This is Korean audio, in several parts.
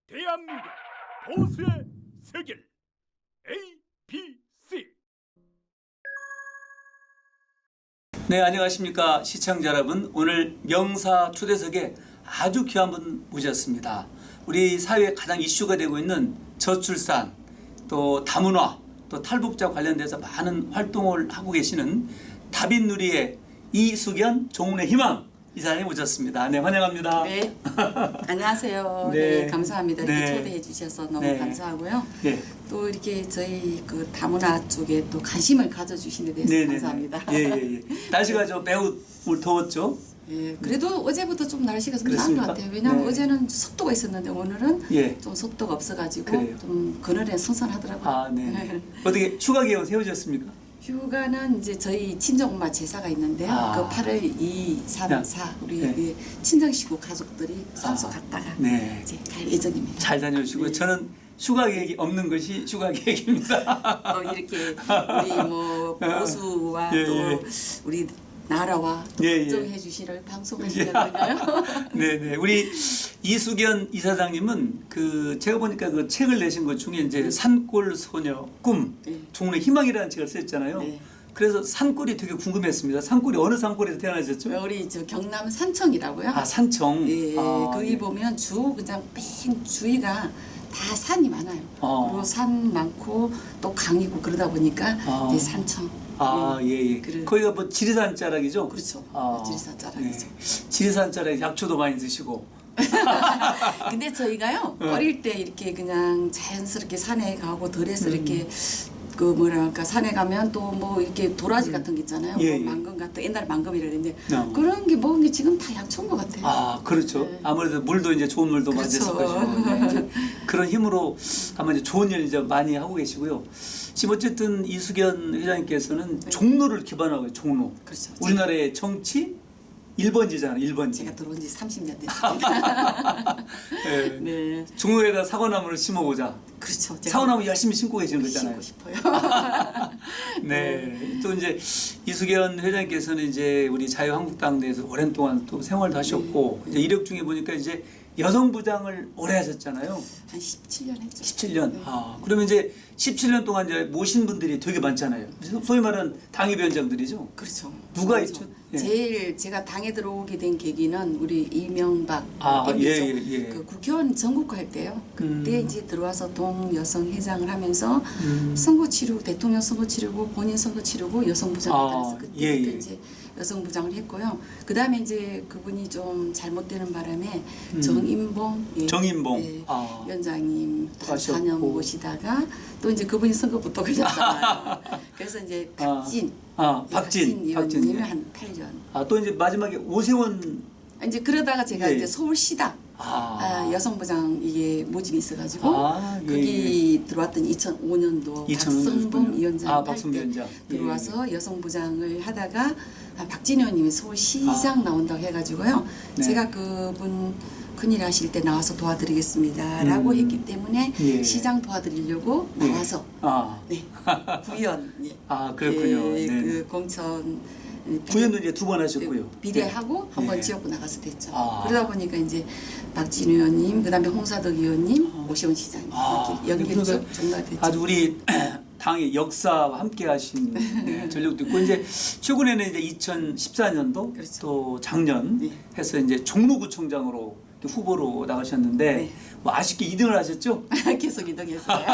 대한민국 보수의 세계를 ABC. 네, 안녕하십니까 시청자 여러분. 오늘 명사 초대석에 아주 귀한 분 모셨습니다. 우리 사회에 가장 이슈가 되고 있는 저출산, 또 다문화, 또 탈북자 관련돼서 많은 활동을 하고 계시는 다빈누리의 이수견 종훈의 희망 이사님 모셨습니다. 네, 환영합니다. 네, 안녕하세요. 네. 네, 감사합니다. 이렇게 네. 초대해 주셔서 너무 네. 감사하고요. 네. 또 이렇게 저희 그 다문화 쪽에 또 관심을 가져주신 데 대해서 네네네. 감사합니다. 예. 날씨가 좀 매우 오늘 더웠죠? 예, 그래도 어제부터 좀 날씨가 좀 나은 그렇습니까? 것 같아요. 왜냐하면 네. 어제는 습도가 있었는데 오늘은 예. 좀 습도가 없어가지고 그래요. 좀 그늘에 선선하더라고요. 아, 네. 어떻게 휴가 계획 세우셨습니까? 휴가는 이제 저희 친정엄마 제사가 있는데요. 아. 그 8월 2, 3, 4 우리 네. 친정 식구 가족들이 산소 갔다가 네. 이제 갈 예정입니다. 잘 다녀오시고 네. 저는 휴가 계획이 없는 것이 휴가 계획입니다. 이렇게 우리 뭐 보수와 예, 또 예. 우리 나라와 또 예, 예. 걱정해 주시를 방송하시는 건가요? 네네. 우리 이수견 이사장님은 그 제가 보니까 그 책을 내신 것 중에 이제 산골 소녀 꿈 네. 종훈의 희망이라는 책을 썼잖아요. 네. 그래서 산골이 되게 궁금했습니다. 산골이 어느 산골에서 태어나셨죠? 우리 저 경남 산청이라고요. 아, 산청. 예, 아, 거기 예. 보면 그냥 뺑 주위가 다 산이 많아요. 아. 그리고 산 많고 또 강이고 그러다 보니까 아. 이제 산청. 아, 예. 그래. 거기가 뭐 지리산 자락이죠? 그렇죠. 아, 지리산 자락이죠. 지리산 자락 약초도 많이 드시고. 근데 저희가요 네. 어릴 때 이렇게 그냥 자연스럽게 산에 가고 덜해서 음. 이렇게 그 뭐랄까 산에 가면 또 뭐 이렇게 도라지 같은 게 있잖아요. 예, 예. 뭐 망금 같은 옛날에 망금이라 그랬는데 어. 그런 게 먹은 게 지금 다 약초인 것 같아요. 아, 그렇죠. 네. 아무래도 물도 이제 좋은 물도 많이 그렇죠. 됐을 것이고. 네, 이제 그런 힘으로 아마 이제 좋은 일 이제 많이 하고 계시고요. 지금 어쨌든 이수견 회장님께서는 네. 종로를 기반하고 종로. 그렇죠. 우리나라의 정치 1번지잖아요. 1번지. 제가 들어온 지 30년 됐습니다. 네. 네. 종로에다 사과나무를 심어보자. 그렇죠. 제가 사과나무 열심히 심고 계시는 거잖아요. 심고 싶어요. 네. 또 이제 이수견 회장님께서는 이제 우리 자유한국당 내에서 오랜 동안 또 생활도 하셨고 이제 이력 중에 보니까 이제 여성부장을 오래 하셨잖아요. 한 17년 했죠. 17년. 네. 아, 그러면 이제 17년 동안 이제 모신 분들이 되게 많잖아요. 소위 말하는 당협위원장들이죠. 그렇죠. 누가 그래서 있죠? 예. 제일 제가 당에 들어오게 된 계기는 우리 이명박 아, MB죠. 예. 그 국회의원 전국할 때요. 그때 이제 들어와서 동여성회장을 하면서 선거 치르고 대통령 선거 치르고 본인 선거 치르고 여성부장을 아, 따라서 그때 예. 이제 여성부장을 했고요. 그 다음에 이제 그분이 좀 잘못되는 바람에 음. 정인봉 정인봉. 예, 아. 위원장님 한 하셨고. 4년 모시다가 또 이제 그분이 선거부터 걸렸잖아요. 그래서 이제 박진 박진 의원님이 예. 한 8년. 아, 또 이제 마지막에 오세훈. 이제 그러다가 제가 예. 이제 서울시당 여성부장 이게 모집이 있어가지고 아, 예, 거기 들어왔던 2005년도 2005 박성범 년도군요. 위원장 아, 할 박성범 때 위원장. 예. 들어와서 여성부장을 하다가 박진 의원님이 서울시장 나온다고 해가지고요. 네. 제가 그분 큰일 하실 때 나와서 도와드리겠습니다라고 했기 때문에 예. 시장 도와드리려고 예. 나와서 아. 네 구의원 아, 그렇군요. 예, 네. 그 공천 구현도 이제 2번 하셨고요. 비례하고 한 번 네. 지역구 나가서 됐죠. 아. 그러다 보니까 이제 박진 의원님, 그다음에 홍사덕 의원님, 오시원 시장님 아. 이렇게 연결이 그러니까 전달됐죠. 아주 우리 당의 역사와 함께 하신 네, 전력도 있고 이제 최근에는 이제 2014년도 그렇죠. 또 작년 네. 해서 이제 종로구청장으로 후보로 나가셨는데 네. 뭐 아쉽게 2등을 하셨죠? 계속 이동했어요.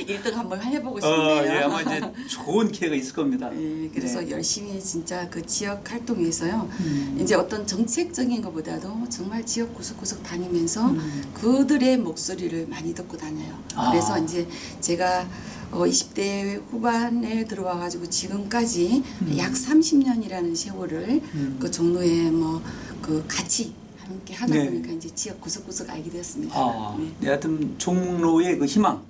1등 한번 해보고 싶네요. 예, 아마 이제 좋은 기회가 있을 겁니다. 네, 그래서 네. 열심히 진짜 그 지역 활동에서요. 이제 어떤 정책적인 것보다도 정말 지역 구석구석 다니면서 그들의 목소리를 많이 듣고 다녀요. 아. 그래서 이제 제가 20대 후반에 들어와 가지고 지금까지 약 30년이라는 세월을 그 종로에 뭐 그 같이 함께 하다 네. 보니까 이제 지역 구석구석 알게 되었습니다. 아, 네. 네, 하여튼 종로의 그 희망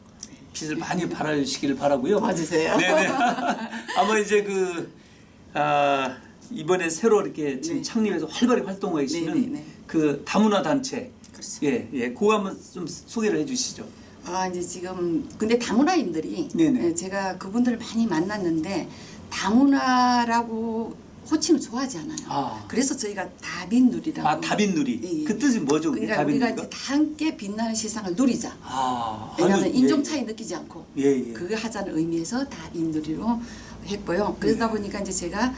빛을 많이 발하시기를 바라고요. 도와주세요. 네네. 아마 이제 이번에 새로 이렇게 지금 네. 창립해서 활발히 활동하고 계시는 네네네. 그 다문화 단체. 그렇죠. 예. 그거 한번 좀 소개를 해주시죠. 이제 지금 근데 다문화인들이 네네. 제가 그분들을 많이 만났는데 다문화라고 호칭을 좋아하지 않아요. 아. 그래서 저희가 다빈누리라고. 아, 다빈누리. 예, 예. 그 뜻이 뭐죠? 그러니까 다빈누리가? 우리가 이제 다 함께 빛나는 세상을 누리자. 아, 왜냐하면 아주, 인종 예, 차이 느끼지 않고 예, 예. 그거 하자는 의미에서 다빈누리로 했고요. 그러다 예. 보니까 이제 제가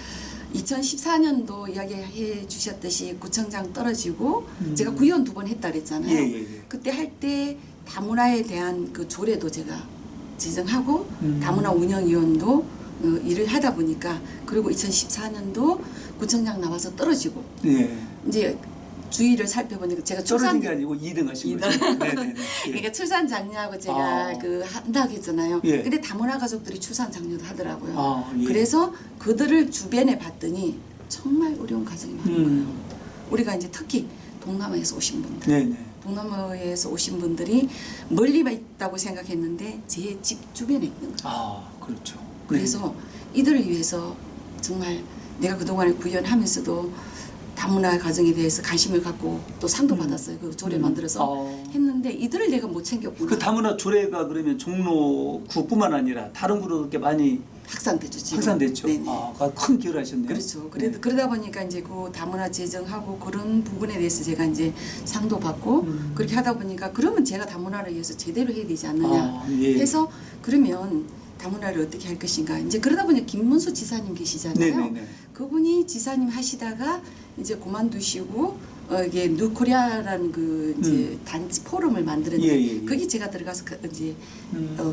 2014년도 이야기해 주셨듯이 구청장 떨어지고 제가 구의원 2번 했다 그랬잖아요. 예, 예, 예. 그때 할 때 다문화에 대한 그 조례도 제가 지정하고 다문화 운영위원도 일을 하다 보니까 그리고 2014년도 구청장 나와서 떨어지고 예. 이제 주의를 살펴보니까 제가 떨어진 출산 게 아니고 2등 하신 거죠? 네네네. 예. 그러니까 출산 장려하고 제가 아. 그 한다고 했잖아요. 예. 근데 다문화 가족들이 출산 장려도 하더라고요. 아, 예. 그래서 그들을 주변에 봤더니 정말 어려운 가정이 많은 거예요. 우리가 이제 특히 동남아에서 오신 분들, 네네. 동남아에서 오신 분들이 멀리만 있다고 생각했는데 제 집 주변에 있는 거예요. 아, 그렇죠. 네. 그래서 이들을 위해서 정말 내가 그동안에 구현하면서도 다문화 가정에 대해서 관심을 갖고 또 상도 받았어요. 그 조례 만들어서 했는데 이들을 내가 못 챙겼구나. 그 다문화 조례가 그러면 종로구뿐만 아니라 다른 구로 그렇게 많이 확산됐죠. 지금. 확산됐죠. 네네. 아, 큰 기여를 하셨네요. 그렇죠. 네. 그러다 보니까 이제 그 다문화 재정하고 그런 부분에 대해서 제가 이제 상도 받고 그렇게 하다 보니까 그러면 제가 다문화를 위해서 제대로 해야 되지 않느냐 아, 예. 해서 그러면 다문화를 어떻게 할 것인가. 이제 그러다 보니 김문수 지사님 계시잖아요. 네네네. 그분이 지사님 하시다가 이제 그만두시고 이게 뉴코리아라는 그 이제 단체 포럼을 만드는데 예, 예, 예. 거기 제가 들어가서 이제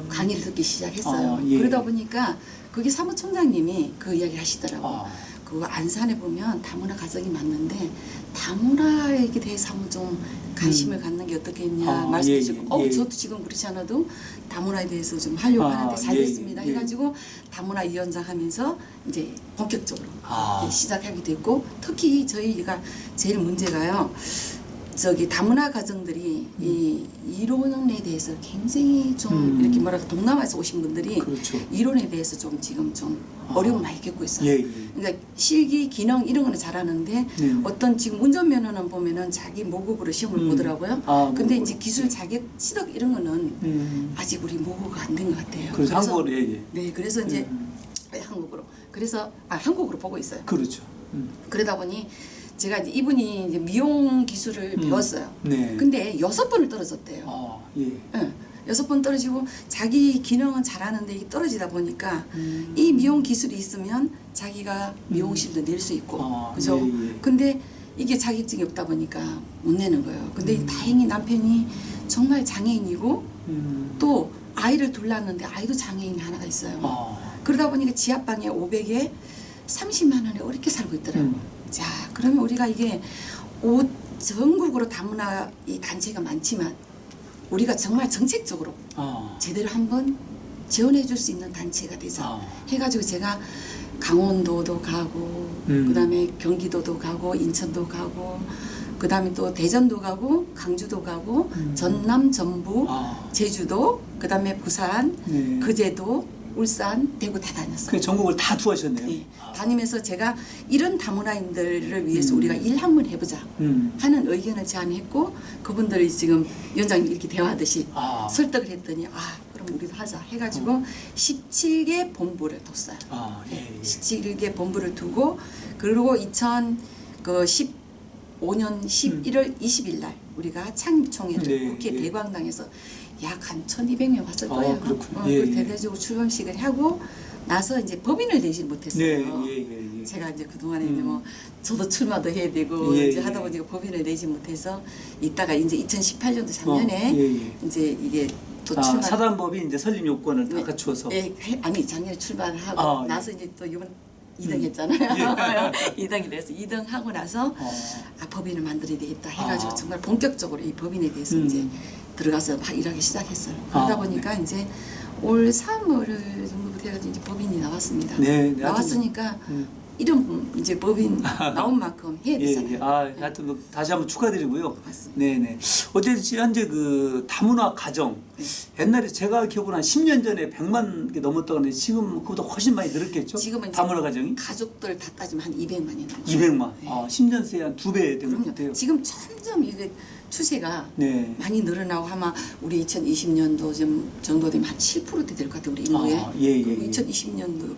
강의를 듣기 시작했어요. 아, 예. 그러다 보니까 거기 사무총장님이 그 이야기 하시더라고요. 아. 그 안산에 보면 다문화 가정이 많는데 다문화에 대해서 한번 좀 관심을 갖는 게 어떻겠냐 아, 말씀해주고 예, 예. 저도 지금 그렇지 않아도 다문화에 대해서 좀 하려고 아, 하는데 잘 예, 됐습니다 예. 해가지고 다문화 위원장 하면서 이제 본격적으로 아. 이제 시작하게 됐고 특히 저희가 제일 문제가요. 저기 다문화 가정들이 이 이론에 대해서 굉장히 좀 이렇게 뭐랄까 동남아에서 오신 분들이 그렇죠. 이론에 대해서 좀 지금 좀 어려움 많이 겪고 있어요. 예, 예. 그러니까 실기, 기능 이런 거는 잘하는데 어떤 지금 운전면허는 보면은 자기 모국어로 시험을 보더라고요. 아, 근데 모국어로. 이제 기술 자격 취득 이런 거는 아직 우리 모국어가 안 된 것 같아요. 그래서 한국어로 예, 예. 네, 그래서 이제 한국어로 그래서 한국어로 보고 있어요. 그렇죠. 그러다 보니 제가 이제 이분이 이제 미용 기술을 배웠어요. 네. 근데 6번을 떨어졌대요. 아, 예. 응. 6번 떨어지고 자기 기능은 잘하는데 이게 떨어지다 보니까 이 미용 기술이 있으면 자기가 미용실도 낼 수 있고 아, 그죠? 예, 예. 근데 이게 자격증이 없다 보니까 못 내는 거예요. 근데 다행히 남편이 정말 장애인이고 또 아이를 둘 낳았는데 아이도 장애인이 하나가 있어요. 아. 그러다 보니까 지하방에 500에 30만 원에 어렵게 살고 있더라고요. 자, 그러면 우리가 이게 전국으로 다문화 이 단체가 많지만 우리가 정말 정책적으로 아. 제대로 한번 지원해 줄 수 있는 단체가 되자 아. 해가지고 제가 강원도도 가고 그다음에 경기도도 가고 인천도 가고 그다음에 또 대전도 가고 강주도 가고 전남 전북 아. 제주도 그다음에 부산 네. 거제도 울산 대구 다 다녔어요. 그 전국을 다 투하셨네요. 네. 다니면서 제가 이런 다문화인들을 위해서 우리가 일 한번 해보자 하는 의견을 제안했고 그분들이 지금 위원장님 이렇게 대화하듯이 아. 설득을 했더니 그럼 우리도 하자 해가지고 17개 본부를 뒀어요. 아, 예, 예. 17개 본부를 두고 그리고 2015년 11월 20일 날 우리가 창립총회를 네, 국회 예. 대광당에서 약 한 1,200명 왔을 아, 거예요. 그렇군요. 예, 그 예. 대대적으로 출범식을 하고 나서 이제 법인을 내지 못했어요. 네, 예, 예, 예. 제가 이제 그동안에 이제 뭐 저도 출마도 해야 되고 예, 이제 예. 하다 보니까 법인을 내지 못해서 있다가 이제 2018년도 작년에 예, 예. 이제 이게 또 아, 출마 사단법이 이제 설립 요건을 다 갖추어서. 예, 아니 작년에 출마를 하고 아, 예. 나서 이제 또 이번 2등 했잖아요. 2등이 돼서 2등 하고 나서 법인을 만들어야 되겠다 해가지고 아. 정말 본격적으로 이 법인에 대해서 이제 들어가서 막 일하기 시작했어요. 아, 그러다 보니까 이제 올 3월 정도부터 해가지고 이제 법인이 나왔습니다. 네, 네, 나왔으니까 이런 이제 법인 나온 만큼 해야 예, 되잖아요. 예. 하여튼 뭐 다시 한번 축하드리고요. 맞습니다. 네네. 어쨌든 현재 그 다문화 가정 옛날에 제가 기억으로 한 10년 전에 100만 개 넘었다고 하는데 지금 그보다 훨씬 많이 늘었겠죠? 지금은 이제 다문화 가정이 가족들 다 따지면 한 200만이 넘어요. 200만. 네. 10년 새에 한 2배 된 것 그럼요. 같아요. 지금 점점 이게 추세가 네. 많이 늘어나고 아마 우리 2020년도 정도 되면 한 7%대 될 것 같아요. 우리 인구에. 아, 예, 예, 그리고 예. 2020년도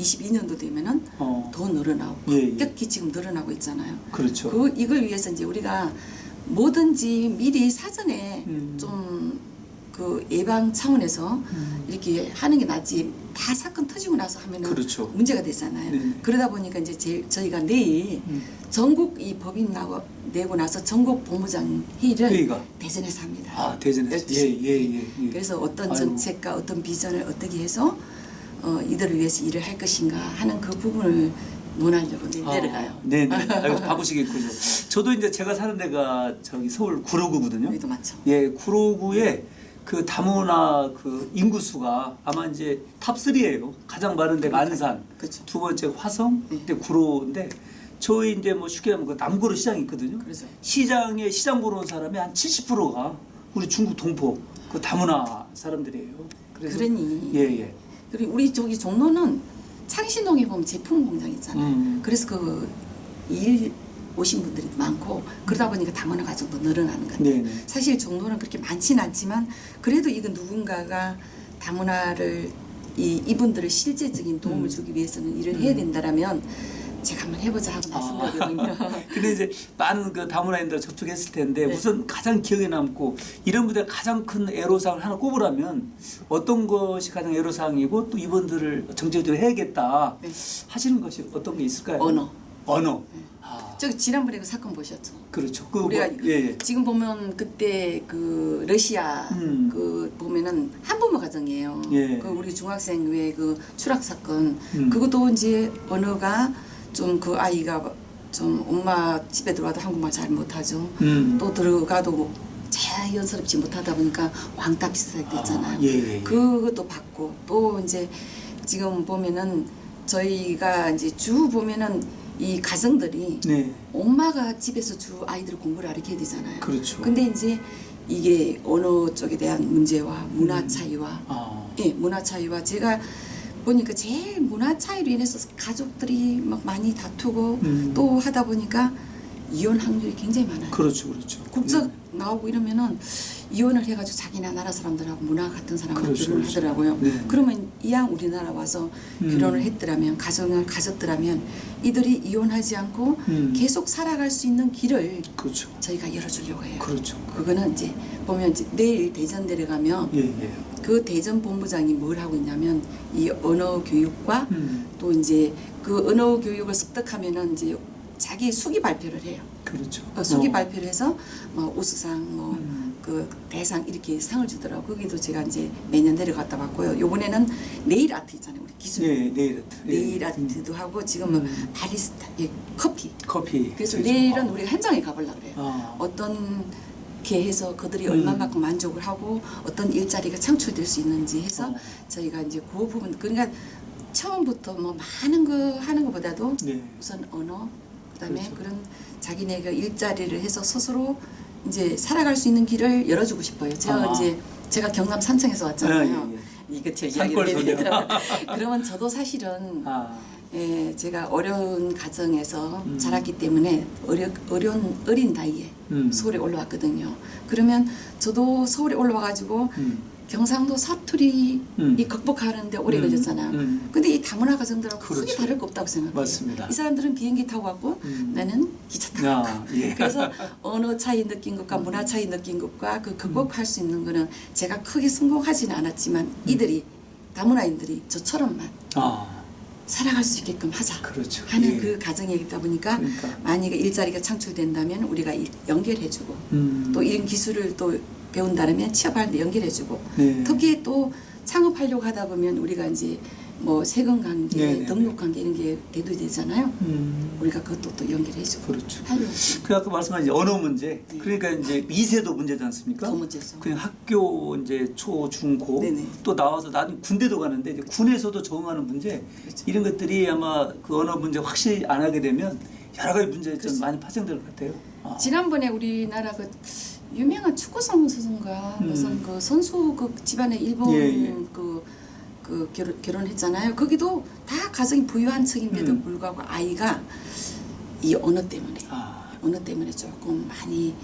22년도 되면은 더 늘어나고 예, 예. 급격히 지금 늘어나고 있잖아요. 그렇죠. 이걸 위해서 이제 우리가 뭐든지 미리 사전에 좀 그 예방 차원에서 이렇게 하는 게 낫지 다 사건 터지고 나서 하면은 그렇죠. 문제가 되잖아요. 네. 그러다 보니까 이제 저희가 내일 전국 이 법인 내고 나서 전국 본부장 회의를 회의가? 대전에서 합니다. 아, 대전에서. 12시. 예. 그래서 어떤 아이고. 정책과 어떤 비전을 어떻게 해서 이들을 위해서 일을 할 것인가 하는 그 부분을 논하려고 내려가요. 네네. 아이고, 바쁘시겠군요. 저도 이제 제가 사는 데가 저기 서울 구로구거든요. 여기도 많죠. 예, 구로구에 그 다문화 그 인구수가 아마 이제 탑3예요. 가장 많은 데가 안산, 그렇죠. 두 번째 화성, 네. 근데 구로인데 저희 이제 뭐 쉽게 하면 그 남구로 시장이 있거든요. 그래서 시장에 시장 보러 온 사람이 한 70%가 우리 중국 동포 그 다문화 사람들이에요. 그래서 그러니 예. 그리고 우리 저기 종로는 창신동에 보면 제품 공장 있잖아요. 그래서 그 일 오신 분들이 많고 그러다 보니까 다문화 가정도 늘어나는 것 같아요. 네네. 사실 종로는 그렇게 많지는 않지만 그래도 이건 누군가가 다문화를 이분들을 실제적인 도움을 주기 위해서는 일을 해야 된다라면 제가 한번 해보자 하고 나섰거든요. 근데 이제 많은 그 다문화인들 접촉했을 텐데 네. 우선 가장 기억에 남고 이런 분들 가장 큰 애로사항을 하나 꼽으라면 어떤 것이 가장 애로사항이고 또 이분들을 정책적으로 해야겠다 네. 하시는 것이 어떤 게 있을까요? 언어. 아, 저 지난번에 그 사건 보셨죠? 그렇죠. 그 우리가 예. 지금 보면 그때 그 러시아 그 보면은 한부모 가정이에요. 예. 그 우리 중학생 외 그 추락 사건 그것도 이제 언어가 좀 그 아이가 좀 엄마 집에 들어와도 한국말 잘 못하죠. 또 들어가도 자연스럽지 못하다 보니까 왕따 비슷하게 됐잖아요. 예. 그것도 받고 또 이제 지금 보면은 저희가 이제 주 보면은 이 가정들이 네. 엄마가 집에서 주 아이들 공부를 가르쳐야 되잖아요. 그렇죠. 근데 이제 이게 언어 쪽에 대한 문제와 문화 차이와 예, 문화 차이와 제가 보니까 제일 문화 차이로 인해서 가족들이 막 많이 다투고 또 하다 보니까 이혼 확률이 굉장히 많아요. 그렇죠. 국적 나오고 이러면은 이혼을 해가지고 자기나 나라 사람들하고 문화 같은 사람하고 그렇죠, 결혼을 그렇죠. 하더라고요. 네. 그러면 이왕 우리나라 와서 결혼을 했더라면 가정을 가졌더라면 이들이 이혼하지 않고 계속 살아갈 수 있는 길을 그렇죠. 저희가 열어주려고 해요. 그렇죠. 그거는 이제 보면 이제 내일 대전 내려가면 예. 그 대전 본부장이 뭘 하고 있냐면 이 언어 교육과 또 이제 그 언어 교육을 습득하면은 이제 자기 수기 발표를 해요. 그렇죠. 수기 발표를 해서 뭐 우수상 뭐 그 대상 이렇게 상을 주더라고. 거기도 제가 이제 매년 내려갔다 왔고요. 요번에는 네일 아트 있잖아요. 우리 기술. 예, 네일 아트. 네일 아트도 하고 지금은 바리스타, 커피. 커피. 그래서 그렇죠. 내일은 우리가 현장에 가보려고 그래요. 아. 어떤 게 해서 그들이 얼마만큼 만족을 하고 어떤 일자리가 창출될 수 있는지 해서 저희가 이제 그 부분 그러니까 처음부터 뭐 많은 거 하는 것보다도 네. 우선 언어 그다음에 그렇죠. 그런 자기네가 일자리를 해서 스스로 이제 살아갈 수 있는 길을 열어주고 싶어요. 제가 경남 산청에서 왔잖아요. 이거 제 이야기를 산골 해드리더라고요. 그러면 저도 사실은 예, 제가 어려운 가정에서 자랐기 때문에 어린 나이에 서울에 올라왔거든요. 그러면 저도 서울에 올라와가지고 경상도 사투리 이 극복하는데 오래 걸렸잖아요. 근데 이 다문화 가정들하고 크게 그렇죠. 다를 거 없다고 생각해요. 맞습니다. 이 사람들은 비행기 타고 왔고 나는 기차 타고 왔고. 예. 그래서 언어 차이 느낀 것과 문화 차이 느낀 것과 그 극복할 수 있는 거는 제가 크게 성공하지는 않았지만 이들이 다문화인들이 저처럼만 살아갈 수 있게끔 하자 그렇죠. 하는 예. 그 가정이다 보니까 그러니까. 만약에 일자리가 창출된다면 우리가 연결해주고 또 이런 기술을 또 배운다면 취업하는데 연결해주고 네. 특히 또 창업하려고 하다 보면 우리가 이제 뭐 세금 관계, 네네네. 등록 관계 이런 게 대두되잖아요. 우리가 그것도 또 연결해주고 그렇죠. 하려고. 그 아까 말씀하신 언어 문제. 그러니까 이제 2세도 문제지 않습니까? 더 문제죠. 그냥 학교 이제 초, 중, 고 네네. 또 나와서 나는 군대도 가는데 이제 군에서도 적응하는 문제 그렇죠. 이런 것들이 아마 그 언어 문제 확실히 안 하게 되면 여러 가지 문제가 좀 그렇죠. 많이 파생될 것 같아요. 지난번에 우리나라 그 유명한 축구 선수인가 무슨 그 선수 그 집안에 일본 예. 그 결혼했잖아요. 거기도 다 가정이 부유한 층인데도 불구하고 아이가 이 언어 때문에 조금 많이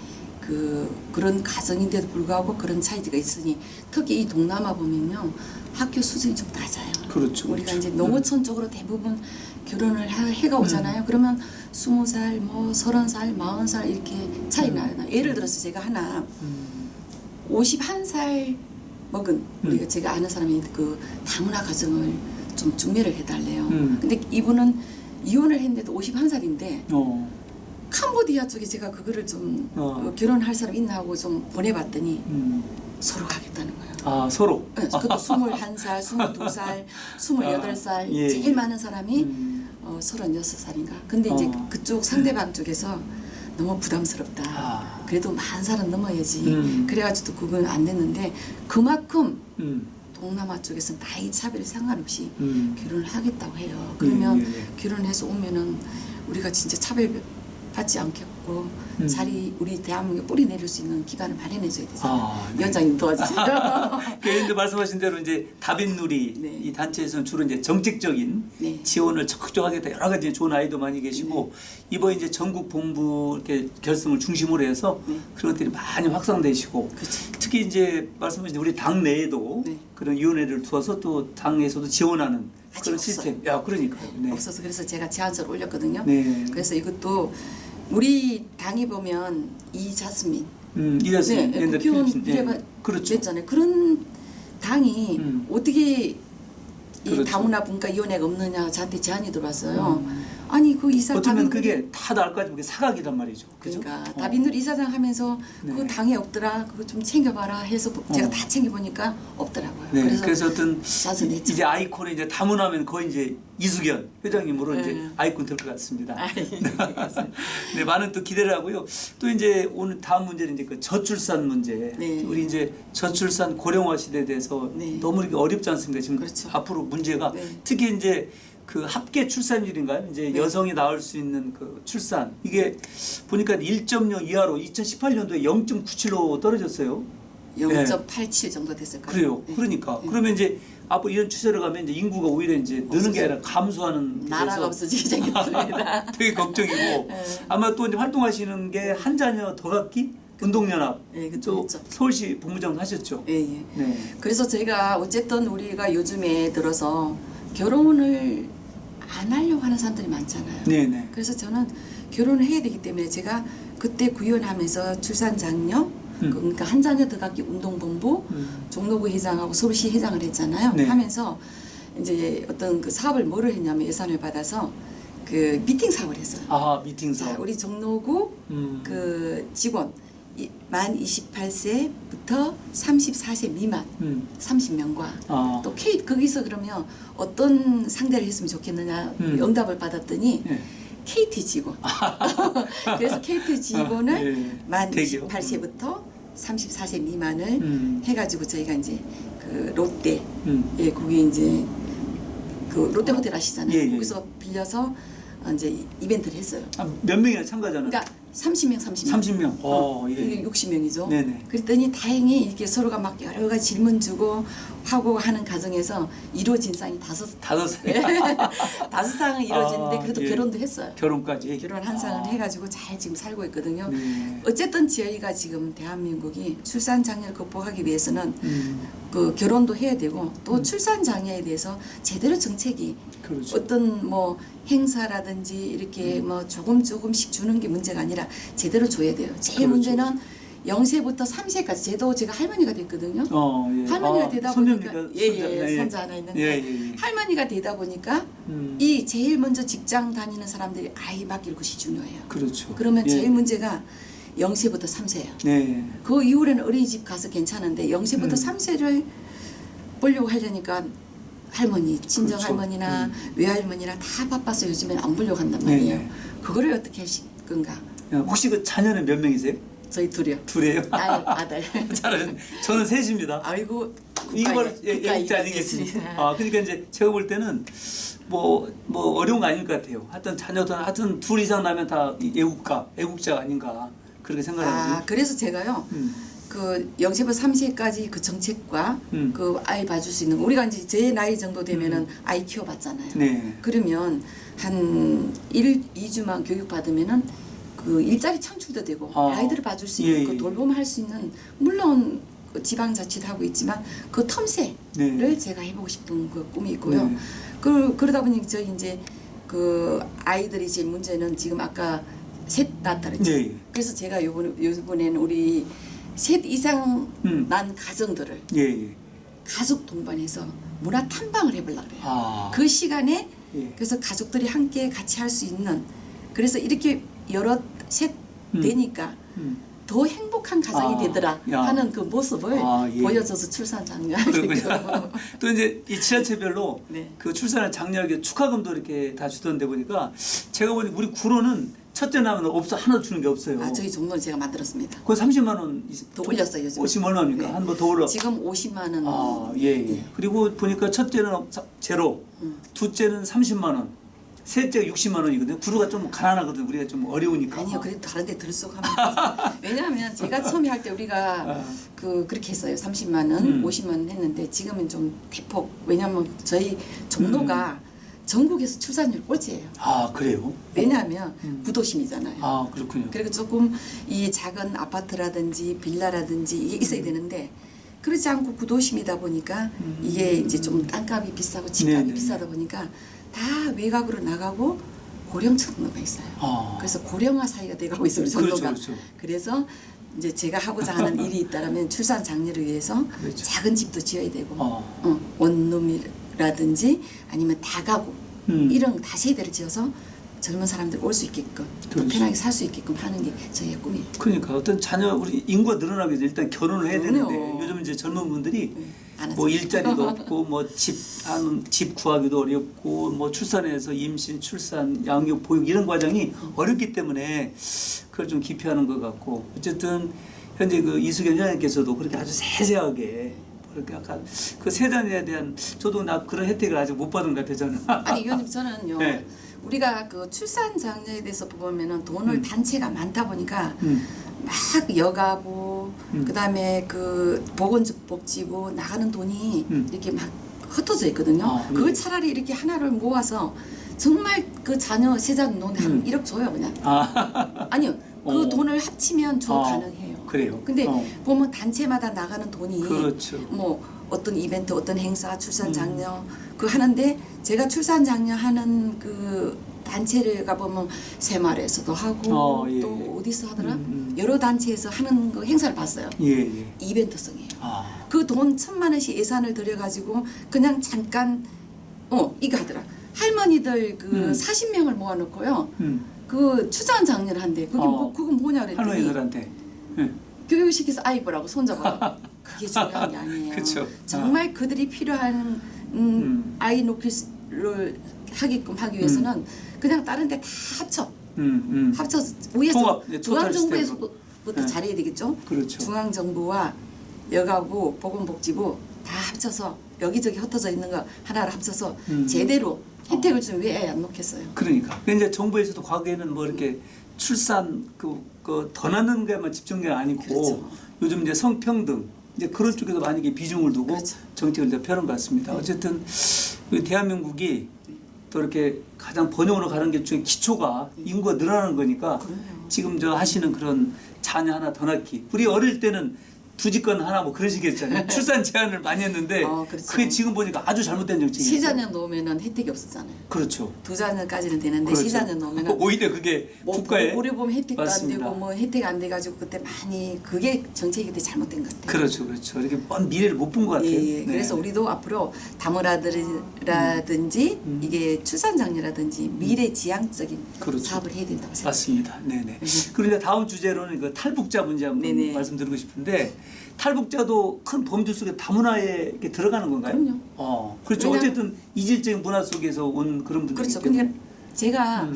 그런 가정인데도 불구하고 그런 차이가 있으니 특히 이 동남아 보면요 학교 수준이 좀 낮아요. 그렇죠. 우리가 그렇죠. 이제 농어촌 쪽으로 대부분 결혼을 해가 오잖아요. 그러면 20살, 뭐 30살, 40살 이렇게 차이 나요. 예를 들어서 제가 하나 51살 먹은 우리가 제가 아는 사람이 그 다문화 가정을 좀 중매를 해달래요. 근데 이분은 이혼을 했는데도 51살인데 캄보디아 쪽에 제가 그거를 좀 결혼할 사람 있나 하고 좀 보내봤더니 서로 가겠다는 거예요. 아 서로. 네, 그것도 21살, 22살, 28살 예. 제일 많은 사람이 36살인가. 근데 이제 그쪽 상대방 쪽에서 너무 부담스럽다. 그래도 10,000살은 넘어야지. 그래가지고 그건 안 됐는데 그만큼 동남아 쪽에서는 나이 차별 상관없이 결혼을 하겠다고 해요. 그러면 결혼해서 오면은 우리가 진짜 차별 받지 않겠고 자리 우리 대한민국에 뿌리 내릴 수 있는 기반을 마련해줘야 되잖아요. 위원장님 도와주세요. 그런데 말씀하신 대로 이제 다빈누리 네. 이 단체에서는 주로 이제 정책적인 네. 지원을 적극적으로 하겠다 여러 가지 좋은 아이도 많이 계시고 이번 이제 전국 본부 이렇게 결성을 중심으로 해서 네. 그런 것들이 많이 확산되시고 그렇죠. 특히 이제 말씀하신 우리 당 내에도 네. 그런 위원회를 두어서 또 당에서도 지원하는 아직 그런 없어요. 시스템. 야 그러니까요. 네. 없어서 그래서 제가 제안서를 올렸거든요. 네. 그래서 이것도 우리 당이 보면 이자스민 이자스민 네, 옛날 국회의원 필리핀. 비례가 그렇죠. 됐잖아요. 그런 당이 어떻게 이 그렇죠. 다문화 분과위원회가 없느냐 저한테 제안이 들어왔어요. 아니 그 이사 어쩌면 다빈누리- 그게 다 나을까지 그게 사각이란 말이죠. 그죠? 그러니까 다빈누리 이사장 하면서 네. 그 당에 없더라. 그거 좀 챙겨봐라 해서 제가 다 챙겨보니까 없더라고요. 네, 그래서 어떤 자주 냈죠. 이제 아이콘이 이제 다문화면 거의 이제 이수견 회장님으로 네. 이제 아이콘 될 것 같습니다. 알겠습니다. 네, 많은 또 기대를 하고요. 또 이제 오늘 다음 문제는 이제 그 저출산 문제. 네. 우리 이제 저출산 고령화 시대에 대해서 네. 너무 이렇게 어렵지 않습니까? 지금 그렇죠. 앞으로 문제가 네. 특히 이제 그 합계 출산율인가요? 이제 네. 여성이 낳을 수 있는 그 출산 이게 보니까 1.0 이하로 2018년도에 0.97로 떨어졌어요. 0.87 정도 됐을 거예요. 그래요. 네. 그러니까 네. 그러면 이제 앞으로 이런 추세로 가면 이제 인구가 오히려 이제 느는 게 아니라 감소하는 나라가 데서 없어지게 생겼습니다. 되게 걱정이고 네. 아마 또 이제 활동하시는 게 한 자녀 더 갖기 운동연합 네, 그쵸, 또 그쵸. 서울시 본부장 하셨죠. 예, 예. 네. 그래서 제가 어쨌든 우리가 요즘에 들어서 결혼을 안 하려고 하는 사람들이 많잖아요. 네네. 그래서 저는 결혼을 해야 되기 때문에 제가 그때 구현하면서 출산장려 그러니까 한 자녀 더 갖기 운동본부 종로구 회장하고 서울시 회장을 했잖아요. 네. 하면서 이제 어떤 그 사업을 뭐를 했냐면 예산을 받아서 그 미팅 사업을 했어요. 아 미팅 자, 사업. 우리 종로구 그 직원 만 28세부터 34세 미만 30명과 아. 또 거기서 그러면 어떤 상대를 했으면 좋겠느냐 응답을 받았더니 네. KT 직원. 그래서 KT 직원을 아, 예. 만 대기업. 28세부터 34세 미만을 해가지고 저희가 이제 그 롯데 예 거기 이제 그 롯데 호텔 아시잖아요. 예, 예. 거기서 빌려서 이제 이벤트를 했어요. 아, 몇 명이나 참가자는? 그러니까 30명. 30명. 예. 이게 60명이죠. 네네. 그랬더니 다행히 이렇게 서로가 막 여러 가지 질문 주고 하고 하는 과정에서 이루어진 상이 다섯 살. 다섯 상은 이루어졌는데 아, 그래도 예. 결혼도 했어요. 결혼까지. 결혼 한 상을 해가지고 잘 지금 살고 있거든요. 네. 어쨌든 저희가 지금 대한민국이 출산 장애를 극복하기 위해서는 그 결혼도 해야 되고 또 출산 장애에 대해서 제대로 정책이 그렇죠. 어떤 뭐 행사라든지 이렇게 뭐 조금씩 주는 게 문제가 아니라 제대로 줘야 돼요. 제일 그렇죠. 문제는 0세부터 3세까지 제도 제가 할머니가 됐거든요. 예. 할머니가 되다 보니까 손자 예예 손자 하나 있는데 예. 할머니가 되다 보니까 이 제일 먼저 직장 다니는 사람들이 아이 맡길 것이 중요해요. 그렇죠. 그러면 예. 제일 문제가 0세부터 3세예요. 네. 그 이후에는 어린이집 가서 괜찮은데 0세부터 3세를 보려고 하려니까 할머니, 친정 그렇죠. 할머니나 외할머니나 다 바빠서 요즘에는 안 보려고 한단 말이에요. 네. 그거를 어떻게 하실 건가? 혹시 그 자녀는 몇 명이세요? 저희 둘이요. 둘이에요? 아들. 잘하셨네. 저는 셋입니다. 아이고 이걸 애국자 아니겠습니까? 그러니까 이제 제가 볼 때는 뭐 어려운 거 아닐 것 같아요. 하여튼 자녀도 하여튼 둘 이상 나면 다 애국자가 아닌가 그렇게 생각하거든요. 그래서 제가요. 그 0세부터 3세까지 그 정책과 그 아이 봐줄 수 있는 거. 우리가 이제 제 나이 정도 되면은 아이 키워봤잖아요. 네. 그러면 한 2주만 교육 받으면은 그 그 일자리 창출도 되고 아이들을 봐줄 수 예, 있는 예. 그 돌봄할 수 있는 물론 그 지방자치도 하고 있지만 그 텀새를 네. 제가 해보고 싶은 그 꿈이 있고요. 네. 그러다 보니 저희 이제 그 아이들이 이제 문제는 지금 아까 셋 낳았다 그랬죠. 예, 예. 그래서 제가 요번에는 우리 셋 이상 난 가정들을 예, 예. 가족 동반해서 문화 탐방을 해보려고 그래요. 아. 그 시간에 예. 그래서 가족들이 함께 같이 할 수 있는 그래서 이렇게 여러 셋 되니까 더 행복한 가정이 아, 되더라 야. 하는 그 모습을 아, 예. 보여줘서 출산 장려. 그렇군요. 또 이제 이 지자체별로 네. 그 출산을 장려하게 축하금도 이렇게 다 주던데 보니까 제가 보니 우리 구로는 첫째 나면 없어 하나도 주는 게 없어요. 아, 저희 정도는 제가 만들었습니다. 그 30만 원 더 올렸어요 요즘. 50만 얼마입니까? 네. 한 번 더 올라. 지금 50만 원. 아, 예, 예. 그리고 보니까 첫째는 제로, 둘째는 30만 원, 셋째가 60만 원이거든요. 구로가 좀 가난하거든. 우리가 좀 어려우니까. 아니요, 그래도 다른데 들썩하면 왜냐하면 제가 처음에 할 때 우리가 그렇게 했어요. 30만 원, 50만 원 했는데 지금은 좀 대폭. 왜냐하면 저희 종로가 전국에서 출산율 꼴찌예요. 아, 그래요? 왜냐하면 구도심이잖아요. 아, 그렇군요. 그리고 조금 이 작은 아파트라든지 빌라라든지 이게 있어야 되는데 그렇지 않고 구도심이다 보니까 이게 이제 좀 땅값이 비싸고 집값이 네네. 비싸다 보니까 다 외곽으로 나가고 고령층로가 있어요. 아. 그래서 고령화 사회가 돼가고 있어요, 우리 그렇죠, 정도가. 그렇죠. 그래서 이제 제가 하고자 하는 일이 있다라면 출산 장려를 위해서 그렇죠. 작은 집도 지어야 되고 어. 원룸이라든지 아니면 다가구 음. 이런 다세대를 지어서 젊은 사람들 올 수 있게끔 또 그렇죠. 편하게 살 수 있게끔 하는 게 저희의 꿈이에요. 그러니까 어떤 자녀 우리 인구가 늘어나기 위해서 일단 결혼을 해야 그럼요. 되는데 요즘 이제 젊은 분들이 안 뭐 하죠. 일자리도 없고 뭐 집 구하기도 어렵고 뭐 출산해서 임신, 출산, 양육, 보육 이런 과정이 어렵기 때문에 그걸 좀 기피하는 것 같고 어쨌든 현재 그 이수경 회장님께서도 그렇게 아주 세세하게 그렇게 아까 그 세자녀에 대한 저도 나 그런 혜택을 아직 못 받은 것 같아요 저는. 아니 의원님 저는요. 네. 우리가 그 출산 장려에 대해서 보면은 돈을 단체가 많다 보니까 막 여가부 그다음에 그 보건복지부 나가는 돈이 이렇게 막 흩어져 있거든요. 아, 그걸 네. 차라리 이렇게 하나를 모아서 정말 그 자녀 세자녀 돈 한 1억 줘요 그냥. 아, 아니요. 그 어. 돈을 합치면 줘 가능해요. 그래요. 근데 어. 보면 단체마다 나가는 돈이 그렇죠. 뭐 어떤 이벤트, 어떤 행사, 출산 장려 그 하는데 제가 출산 장려 하는 그 단체를 가보면 새마을에서도 하고 예. 또 어디서 하더라? 여러 단체에서 하는 그 행사를 봤어요. 예, 예. 이벤트성이에요. 아. 그 돈 1,000만 원씩 예산을 들여가지고 그냥 잠깐 이거 하더라. 할머니들 그 40명을 모아놓고요. 그 출산 장려를 한대. 그게 그건 뭐냐 그랬더니 할머니들한테. 예. 교육시켜서 아이 보라고 손잡아. 그게 중요한 게 아니에요. 그쵸. 정말 그들이 필요한 아이 놓기를 하게끔 하기 위해서는 그냥 다른 데 다 합쳐서 위에서 통합, 네, 토탈 중앙정부에서부터 네. 잘해야 되겠죠. 그렇죠. 중앙정부와 여가부, 보건복지부 다 합쳐서 여기저기 흩어져 있는 거 하나를 합쳐서 제대로 혜택을 좀 왜 안 놓겠어요. 그러니까. 근데 이제 정부에서도 과거에는 뭐 이렇게 출산 더 낳는 데만 집중이 아니고 그렇죠. 요즘 이제 성평등 이제 그런 쪽에도 많이 비중을 두고 그렇죠. 정책을 이제 펴는 것 같습니다. 어쨌든 우리 대한민국이 또 이렇게 가장 번영으로 가는 게 중에 기초가 인구가 늘어나는 거니까 지금 저 하시는 그런 자녀 하나 더 낳기. 우리 어릴 때는 두 집권 하나 뭐 그런 식이었잖아요. 출산 제한을 많이 했는데 그렇죠. 그게 지금 보니까 아주 잘못된 정책이에요. 시자녀 놓으면은 혜택이 없었잖아요. 그렇죠. 2자녀까지는 되는데 그렇죠. 시자녀 놓으면은 오히려 그게 뭐 국가에 고려보험 혜택도 맞습니다. 안 되고 뭐 혜택 안 돼가지고 그때 많이 그게 정책이 그때 잘못된 것 같아요. 그렇죠, 그렇죠. 이렇게 먼 미래를 못 본 것 같아요. 예, 그래서 우리도 앞으로 다문화들이라든지 이게 출산 장려라든지 미래 지향적인 그렇죠. 사업을 해야 된다고 생각합니다. 맞습니다. 네네. 그런데 다음 주제로는 그 탈북자 문제 한번 네네. 말씀드리고 싶은데 탈북자도 큰 범주 속에 다문화에 이렇게 들어가는 건가요? 그럼요. 그렇죠. 왜냐하면- 어쨌든 이질적인 문화 속에서 온 그런 분들이 그렇죠. 있기 때문에. 그러니까 제가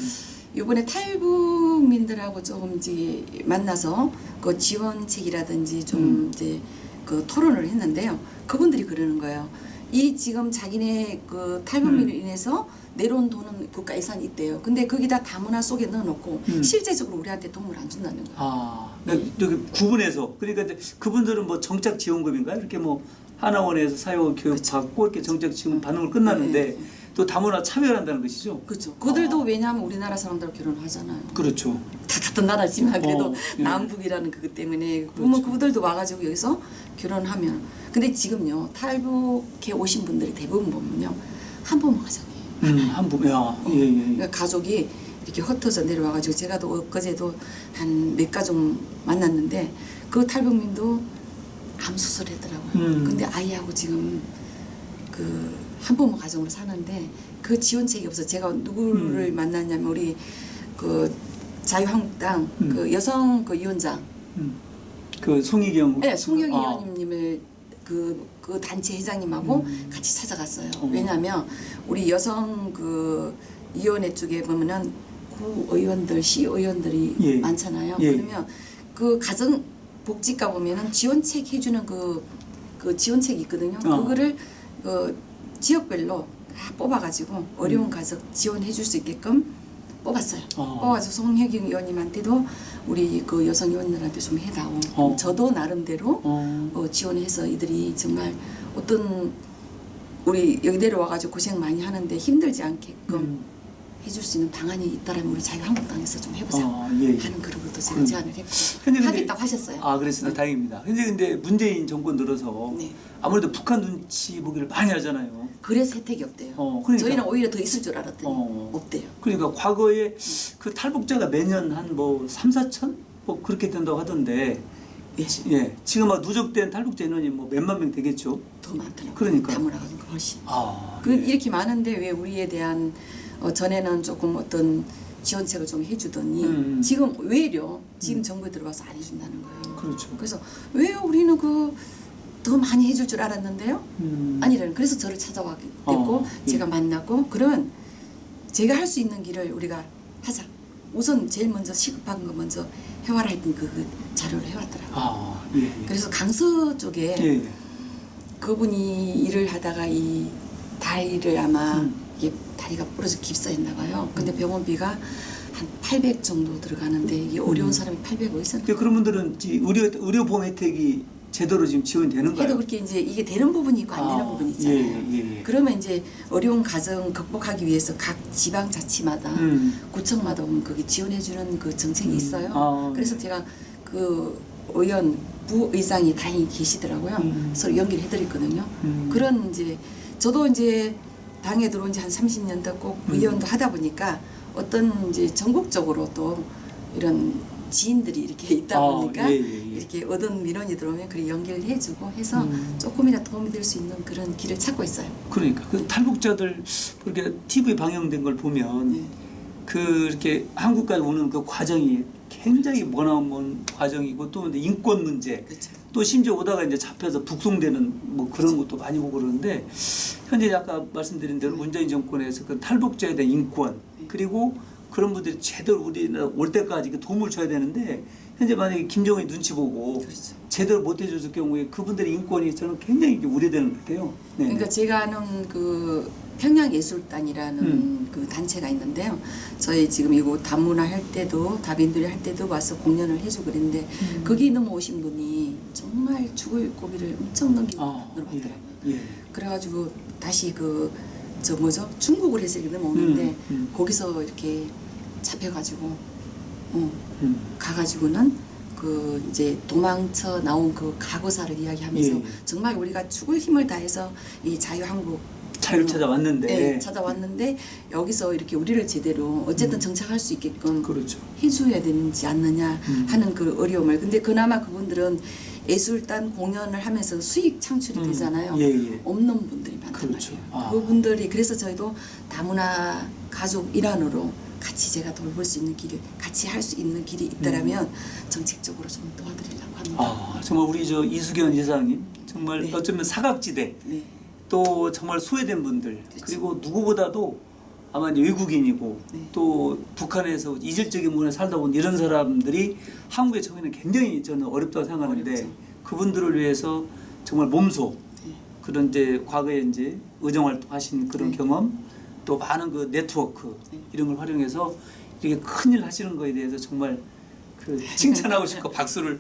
이번에 탈북민들하고 조금 이제 만나서 그 지원책이라든지 좀 이제 그 토론을 했는데요. 그분들이 그러는 거예요. 이 지금 자기네 그 탈북민으로 인해서 내려온 돈은 국가 예산이 있대요. 근데 거기다 다문화 속에 넣어놓고 실제적으로 우리한테 도움을 안 준다는 거예요. 여기 구분해서 그러니까 이제 그분들은 뭐 정착 지원금인가요? 이렇게 뭐 하나원에서 사회원 교육 받고 이렇게 정착 지원 받는 걸 끝났는데 또 다문화 차별한다는 것이죠. 그렇죠. 그들도 왜냐하면 우리나라 사람들하고 결혼하잖아요. 그렇죠. 다 같은 나라지만 그래도 예. 남북이라는 그것 때문에 그렇죠. 보면 그들도 와가지고 여기서 결혼하면 근데 지금요 탈북해 오신 분들이 대부분 보면요 한부모 가정이에요. 한부, 야, 예, 예. 그러니까 가족이 이렇게 흩어져 내려와가지고 제가 또 엊그제도 한 몇 가족 만났는데 그 탈북민도 암 수술했더라고요. 근데 아이하고 지금 그 한부모 가정으로 사는데 그 지원책이 없어. 제가 누구를 만났냐면 우리 그 자유한국당 그 여성 그 위원장, 그 송희경, 네, 송영희 아. 의원님을 그 단체 회장님하고 같이 찾아갔어요. 왜냐하면 우리 여성 그 위원회 쪽에 보면은 구의원들, 시의원들이 예. 많잖아요. 예. 그러면 그 가정 복지과 보면은 지원책 해주는 그 지원책이 있거든요. 그거를 지역별로 다 뽑아가지고 어려운 가족 지원해줄 수 있게끔 뽑았어요. 뽑아가지고 송혜경 의원님한테도 우리 그 여성 의원들한테 좀 해다오. 저도 나름대로 지원해서 이들이 정말 어떤 우리 여기 내려와가지고 고생 많이 하는데 힘들지 않게끔 해줄 수 있는 방안이 있다라면 우리 자유한국당에서 좀 해보자 예. 하는 그런 것도 제가 제안을 했고 근데 하겠다고 하셨어요. 아, 그랬습니다. 다행입니다. 근데 문재인 정권 들어서 네. 아무래도 북한 눈치 보기를 많이 하잖아요. 그래서 혜택이 없대요. 그러니까. 저희는 오히려 더 있을 줄 알았더니 없대요. 그러니까 과거에 그 탈북자가 매년 한 뭐 3, 4천? 뭐 그렇게 된다고 하던데 예. 예. 지금 막 누적된 탈북자 인원이 뭐 몇만 명 되겠죠. 더 많더라고요. 그러니까. 다문화가 훨씬. 예. 이렇게 많은데 왜 우리에 대한 전에는 조금 어떤 지원책을 좀 해주더니 지금 외려 지금 정부에 들어가서 안 해준다는 거예요. 그렇죠. 그래서 왜 우리는 더 많이 해줄 줄 알았는데요? 아니라는 그래서 저를 찾아왔고 예. 제가 만났고 그러면 제가 할 수 있는 길을 우리가 하자. 우선 제일 먼저 시급한 거 먼저 해와라 했던 그 자료를 해왔더라고요. 예. 그래서 강서 쪽에 예. 그분이 일을 하다가 이 다리를 아마 이게 다리가 부러져 깁스했나 봐요. 근데 병원비가 한 800 정도 들어가는데 이게 어려운 사람이 800 어디서 그런 분들은 의료보험 혜택이 제대로 지금 지원이 되는가요? 해도 그렇게 이제 이게 되는 부분이 있고 안 되는 부분이 있잖아요. 예. 그러면 이제 어려운 가정 극복하기 위해서 각 지방자치마다 구청마다 보면 거기 지원해주는 그 정책이 있어요. 그래서 제가 그 의원 부의장이 다행히 계시더라고요. 그래서 연결해 드렸거든요. 그런 이제 저도 이제 당에 들어온 지 한 30년 됐고 의원도 하다 보니까 어떤 이제 전국적으로 또 이런 지인들이 이렇게 있다 보니까 이렇게 얻은 민원이 들어오면 그걸 연결해주고 해서 조금이나 도움이 될 수 있는 그런 길을 찾고 있어요. 그러니까 그 탈북자들 그렇게 TV 방영된 걸 보면 그렇게 한국까지 오는 그 과정이 굉장히 머나먼 과정이고 또 인권 문제 그렇죠. 또 심지어 오다가 이제 잡혀서 북송되는 뭐 그런 것도 많이 보고 그러는데 현재 아까 말씀드린 대로 문재인 정권에서 그 탈북자에 대한 인권 그리고 그런 분들이 제대로 우리나라 올 때까지 도움을 줘야 되는데 현재 만약에 김정은이 눈치 보고 그렇죠. 제대로 못 해줬을 경우에 그분들의 인권이 저는 굉장히 우려되는 것 같아요. 네. 그러니까 제가 아는 그 평양예술단이라는 그 단체가 있는데요. 저희 지금 이거 다문화 할 때도 다빈들이 할 때도 와서 공연을 해주고 그랬는데 거기 넘어오신 분이 정말 죽을 고비를 엄청 넘기고 넘어왔더라고요. 그래가지고 다시 중국을 해서 이렇게 넘어오는데 거기서 이렇게 잡혀가지고 가가지고는 그 이제 도망쳐 나온 그 각오사를 이야기하면서 정말 우리가 죽을 힘을 다해서 이 자유한국 차를 찾아왔는데 네, 찾아왔는데 여기서 이렇게 우리를 제대로 어쨌든 정착할 수 있게끔 그렇죠. 해줘야 되는지 않느냐 하는 그 어려움을 근데 그나마 그분들은 예술단 공연을 하면서 수익 창출이 되잖아요. 없는 분들이 많단 그렇죠. 말이에요. 그분들이 그래서 저희도 다문화 가족 일환으로 같이 제가 돌볼 수 있는 길을 같이 할 수 있는 길이 있다라면 정책적으로 좀 도와드리려고 합니다. 정말 우리 이수경 이사님 정말 네. 어쩌면 사각지대 네. 또 정말 소외된 분들 그리고 누구보다도 아마 이제 외국인이고 또 북한에서 이질적인 문화에 살다 본 이런 사람들이 한국에 적응하는 굉장히 저는 어렵다고 생각하는데 어렵죠. 그분들을 위해서 정말 몸소 그런 이제 과거에 이제 의정 활동하신 그런 경험 또 많은 그 네트워크 이런 걸 활용해서 이렇게 큰일 하시는 거에 대해서 정말 그 칭찬하고 싶고 박수를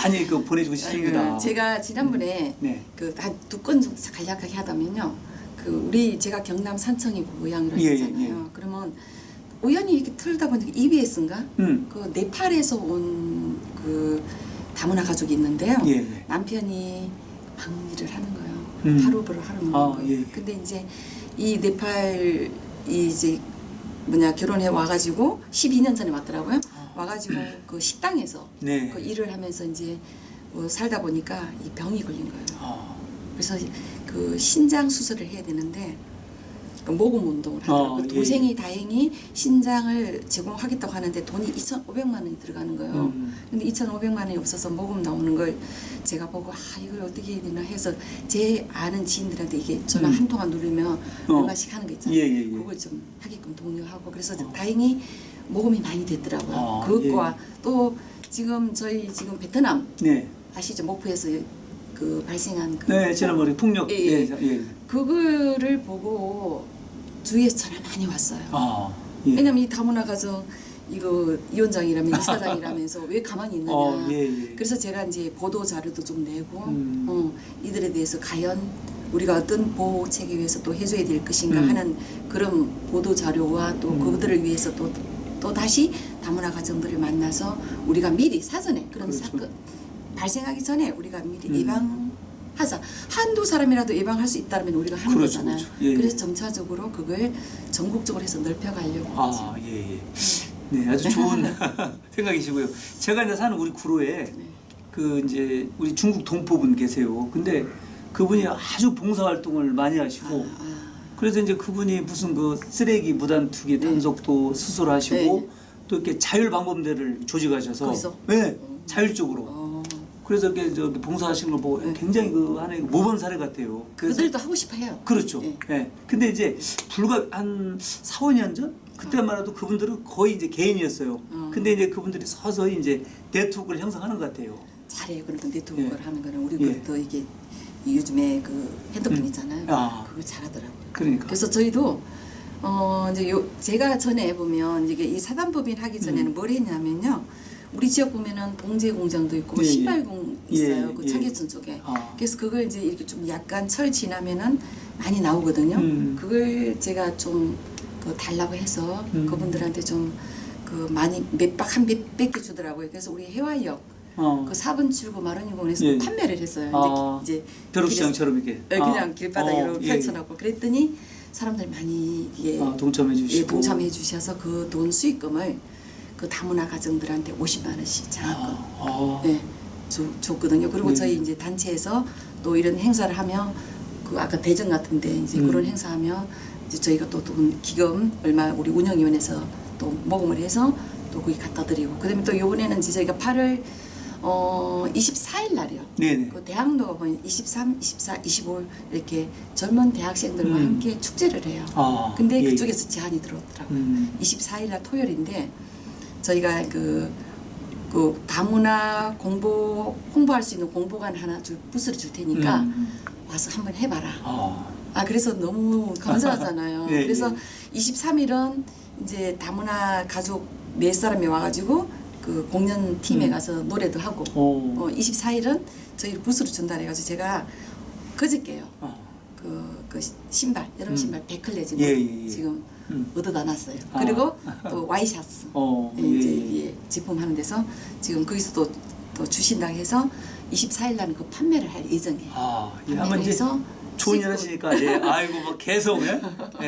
많이 보내주고 싶습니다. 제가 지난번에 그 한 2건 정도 간략하게 하다면요. 제가 경남 산청이 고향이라고 예, 했잖아요. 예. 그러면 우연히 이렇게 틀다 보니까 EBS인가? 음. 그 네팔에서 온 그 다문화 가족이 있는데요. 예, 예. 남편이 방일을 하는 거예요. 음. 하루를 하러 먹는 아, 거예요. 예, 예. 근데 이제 이 네팔 이제 결혼해 와가지고 12년 전에 왔더라고요. 와가지고 그 식당에서 네. 그 일을 하면서 이제 살다 보니까 이 병이 걸린 거예요. 아. 그래서 그 신장 수술을 해야 되는데 그 모금 운동을 하더라고요. 예, 동생이 예. 다행히 신장을 제공하겠다고 하는데 돈이 2,500만 원이 들어가는 거예요. 근데 2,500만 원이 없어서 모금 나오는 걸 제가 보고 이걸 어떻게 해야 되나 해서 제 아는 지인들한테 이게 전화 한 통화 누르면 얼마씩 하는 거 있잖아요. 예, 예, 예. 그걸 좀 하게끔 독려하고 그래서 다행히 모금이 많이 됐더라고요. 아, 그것과 또 저희 지금 베트남 네. 아시죠? 목포에서 그 발생한 네, 지난번에 풍력. 예, 예, 예. 예. 그거를 보고 주위에서 전화 많이 왔어요. 아. 예. 왜냐면 이 다문화 가정 이거 위원장이라면 이사장이라면서 왜 가만히 있느냐. 예, 예. 그래서 제가 이제 보도 자료도 좀 내고 음. 이들에 대해서 과연 우리가 어떤 보호 체계 위해서 또 해줘야 될 것인가 하는 그런 보도 자료와 또 그들을 위해서 또 다시 다문화 가정들을 만나서 우리가 미리 사전에 그런 그렇죠. 사건 발생하기 전에 우리가 미리 예방하자. 한두 사람이라도 예방할 수 있다면 우리가 하는 그렇죠, 거잖아요. 그렇죠. 예, 예. 그래서 점차적으로 그걸 전국적으로 해서 넓혀가려고. 아, 예, 예. 네, 아주 좋은 생각이시고요. 제가 이제 사는 우리 구로에 그 이제 우리 중국 동포분 계세요. 근데 그분이 아주 봉사 활동을 많이 하시고 그래서 이제 그분이 무슨 그 쓰레기 무단 투기 단속도 수술하시고 네. 또 이렇게 자율 방범대를 조직하셔서 거기서? 네, 자율적으로. 그래서 이렇게 저기 봉사하시는 걸 보고 굉장히 그 하나의 모범 사례 같아요. 그래서 그들도 하고 싶어요. 그렇죠. 네. 예. 근데 이제 불과 한 4, 5년 전 그때만 해도 그분들은 거의 이제 개인이었어요. 근데 이제 그분들이 서서히 이제 네트워크를 형성하는 것 같아요. 잘해요. 그런 네트워크를 예. 하는 거는 우리 예. 또 이게 요즘에 그 핸드폰 있잖아요. 아. 그걸 잘하더라고요. 그러니까. 그래서 저희도 이제 제가 전에 보면 이게 이 사단법인 하기 전에는 뭘 했냐면요. 우리 지역 보면은 봉제 공장도 있고 예, 예. 신발공 있어요. 예, 그 예. 차계천 쪽에. 아. 그래서 그걸 이제 이렇게 좀 약간 철 지나면은 많이 나오거든요. 그걸 제가 좀 그 달라고 해서 그분들한테 좀 그 많이 몇백 개 주더라고요. 그래서 우리 해화역 그 4번 출구 마른유공원에서 예. 판매를 했어요. 아, 이제 벼룩시장처럼 이렇게. 네, 그냥 길바닥으로 예, 펼쳐놓고 그랬더니 사람들 많이 이게 동참해 주시고. 예, 동참해 주셔서 그 돈 수익금을 그 다문화 가정들한테 50만 원씩 장학금 네, 줬거든요. 그리고 네. 저희 이제 단체에서 또 이런 행사를 하면 그 아까 대전 같은데 이제 그런 행사하면 이제 저희가 또 돈 기금 얼마 우리 운영위원회에서 또 모금을 해서 또 거기 갖다 드리고 그다음에 또 이번에는 이제 저희가 8월 24일 날이요. 네네. 그 대학로가 보면 23, 24, 25일 이렇게 젊은 대학생들과 함께 축제를 해요. 아, 근데 예, 그쪽에서 제안이 들어오더라고요. 24일 날 토요일인데 저희가 그 다문화 홍보할 수 있는 공보관 하나 부스를 줄 테니까 와서 한번 해봐라. 그래서 너무 감사하잖아요. 예, 그래서 예. 23일은 이제 다문화 가족 4사람이 와가지고 그 공연팀에 가서 노래도 하고 24일은 저희 부스를 준다 해가지고 제가 그저께요. 그 신발 여름 신발 100클레 지금 예. 지금 얻어다 놨어요. 그리고 또 와이셔츠 이제 제품 하는 데서 지금 거기서 또 주신다고 해서 24일 날은 그 판매를 할 예정이에요. 예, 한번 이제 좋은 일 하시니까 아이고 뭐 계속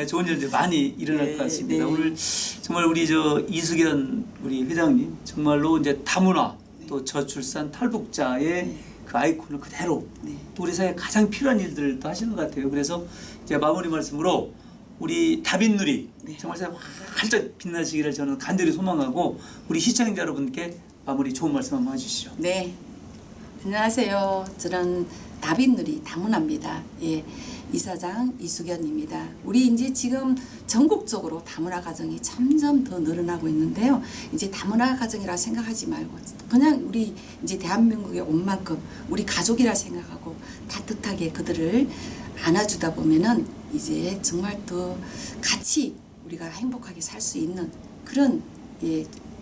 좋은 일들 많이 일어날 것 같습니다. 오늘 정말 우리 이수견 우리 회장님 정말로 이제 다문화 또 저출산 탈북자의 그 아이콘을 그대로 또 우리 사회에 가장 필요한 일들도 하시는 것 같아요. 그래서 이제 마무리 말씀으로 우리 다빈누리 정말 활짝 빛나시기를 저는 간절히 소망하고 우리 시청자 여러분께 마무리 좋은 말씀 한번 해주시죠. 네. 안녕하세요. 저는 다빈누리 다문화입니다. 예, 이사장 이수견입니다. 우리 이제 지금 전국적으로 다문화 가정이 점점 더 늘어나고 있는데요. 이제 다문화 가정이라 생각하지 말고 그냥 우리 이제 대한민국에 온 만큼 우리 가족이라 생각하고 따뜻하게 그들을 안아주다 보면은 이제 정말 더 같이 우리가 행복하게 살 수 있는 그런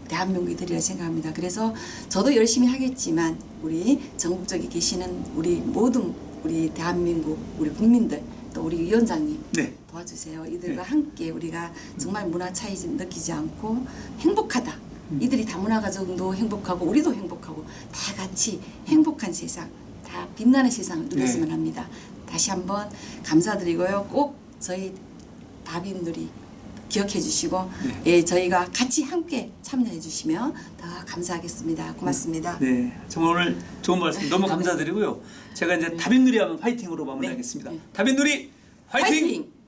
대한민국이들이라 생각합니다. 그래서 저도 열심히 하겠지만 우리 전국적에 계시는 우리 모든 우리 대한민국 우리 국민들 또 우리 위원장님 네. 도와주세요. 이들과 네. 함께 우리가 정말 문화 차이 느끼지 않고 행복하다. 이들이 다문화 가정도 행복하고 우리도 행복하고 다 같이 행복한 세상, 다 빛나는 세상을 누렸으면 네. 합니다. 다시 한번 감사드리고요. 꼭 저희 다빈누리 기억해 주시고 네. 예, 저희가 같이 함께 참여해 주시면 더 감사하겠습니다. 고맙습니다. 네, 정말 오늘 좋은 말씀 너무 감사드리고요. 제가 이제 다빈누리 하면 화이팅으로 마무리하겠습니다. 네. 다빈누리 화이팅! 화이팅!